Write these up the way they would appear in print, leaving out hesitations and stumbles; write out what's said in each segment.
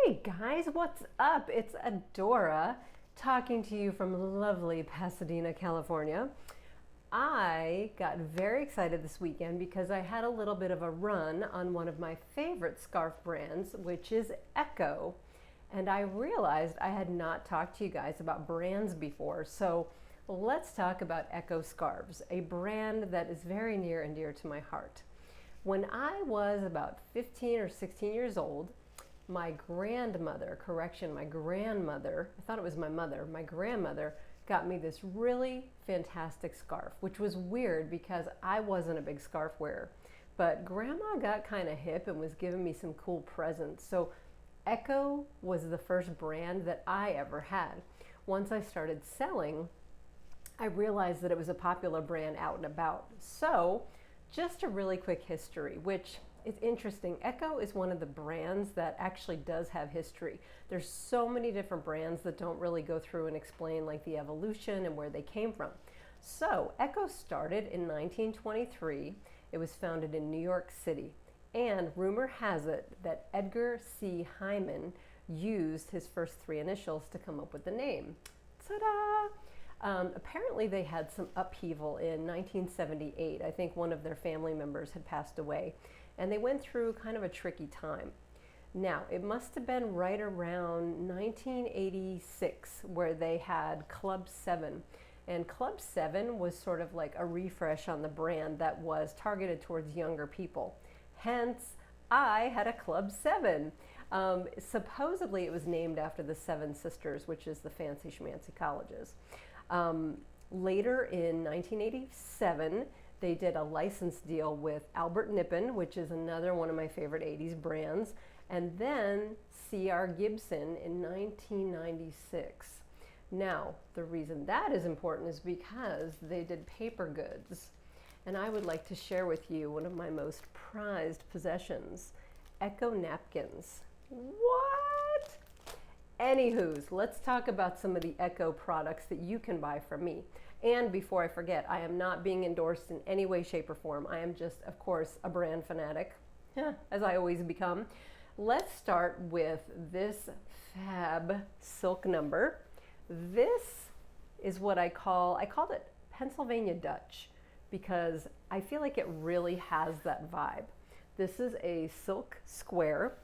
Hey guys, what's up? It's Adora talking to you from lovely Pasadena, California. I got very excited this weekend because I had a little bit of a run on one of my favorite scarf brands, which is Echo. And I realized I had not talked to you guys about brands before, so let's talk about Echo Scarves, a brand that is very near and dear to my heart. When I was about 15 or 16 years old, my grandmother, I thought it was my mother, my grandmother got me this really fantastic scarf, which was weird because I wasn't a big scarf wearer. But grandma got kind of hip and was giving me some cool presents. So Echo was the first brand that I ever had. Once I started selling, I realized that it was a popular brand out and about. So just a really quick history, which it's interesting. Echo is one of the brands that actually does have history. There's so many different brands that don't really go through and explain like the evolution and where they came from. So Echo started in 1923. It was founded in New York City. And rumor has it that Edgar C. Hyman used his first three initials to come up with the name. Ta-da! Apparently they had some upheaval in 1978. I think one of their family members had passed away. And they went through kind of a tricky time. Now, it must have been right around 1986 where they had Club 7. And Club 7 was sort of like a refresh on the brand that was targeted towards younger people. Hence, I had a Club 7. Supposedly, it was named after the Seven Sisters, which is the fancy schmancy colleges. Later in 1987, they did a license deal with Albert Nippon, which is another one of my favorite 80s brands, and then C.R. Gibson in 1996. Now, the reason that is important is because they did paper goods. And I would like to share with you one of my most prized possessions, Echo napkins. What? Anywho's, let's talk about some of the Echo products that you can buy from me. And before I forget, I am not being endorsed in any way, shape, or form. I am just, of course, a brand fanatic, as I always become. Let's start with this fab silk number. This is what I called it Pennsylvania Dutch, because I feel like it really has that vibe. This is a silk square.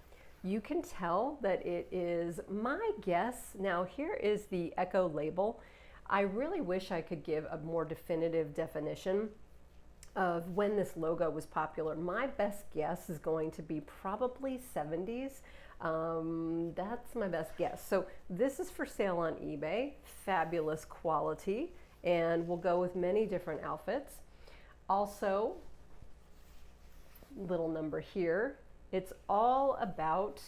You can tell that it is, my guess, now here is the Echo label. I really wish I could give a more definitive definition of when this logo was popular. My best guess is going to be probably 70s. That's my best guess. So this is for sale on eBay, fabulous quality, and will go with many different outfits. Also, little number here, it's all about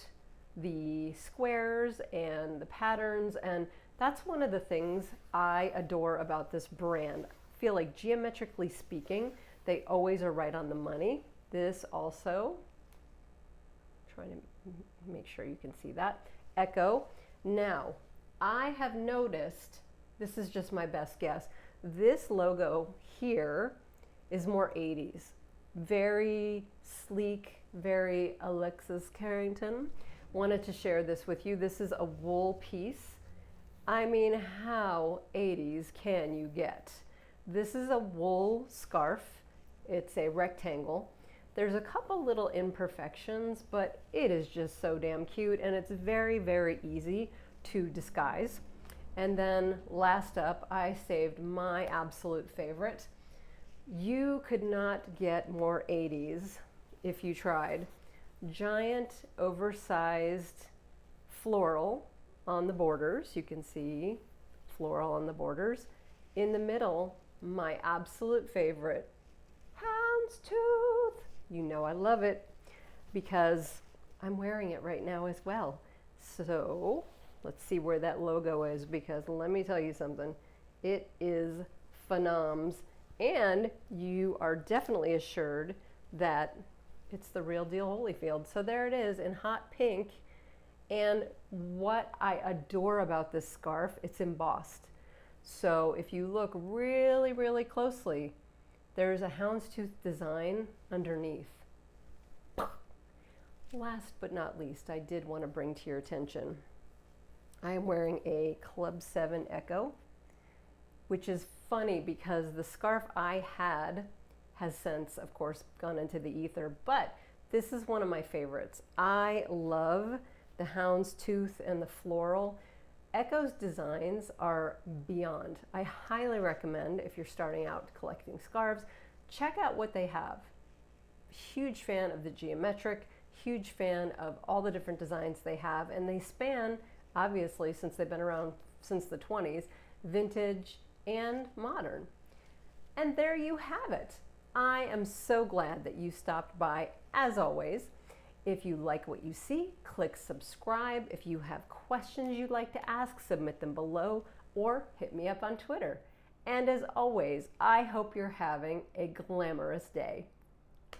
the squares and the patterns, and that's one of the things I adore about this brand. I feel like geometrically speaking, they always are right on the money. This also, trying to make sure you can see that, Echo. Now, I have noticed, this is just my best guess, this logo here is more 80s. Very sleek, very Alexis Carrington. Wanted to share this with you. This is a wool piece. I mean, how 80s can you get? This is a wool scarf. It's a rectangle. There's a couple little imperfections, but it is just so damn cute, and it's very, very easy to disguise. And then last up, I saved my absolute favorite. You could not get more 80s if you tried. Giant, oversized floral on the borders. You can see floral on the borders. In the middle, my absolute favorite, Houndstooth. You know I love it because I'm wearing it right now as well. So let's see where that logo is, because let me tell you something. It is phenoms, and you are definitely assured that it's the real deal Holyfield. So there it is in hot pink. And what I adore about this scarf, it's embossed. So if you look really, really closely, there's a houndstooth design underneath. Last but not least, I did want to bring to your attention, I am wearing a Club 7 Echo, which is funny because the scarf I had has since, of course, gone into the ether, but this is one of my favorites. I love the Houndstooth and the Floral. Echo's designs are beyond. I highly recommend, if you're starting out collecting scarves, check out what they have. Huge fan of the geometric, huge fan of all the different designs they have, and they span, obviously, since they've been around since the 20s, vintage and modern. And there you have it. I am so glad that you stopped by, as always. If you like what you see, click subscribe. If you have questions you'd like to ask, submit them below or hit me up on Twitter. And as always, I hope you're having a glamorous day.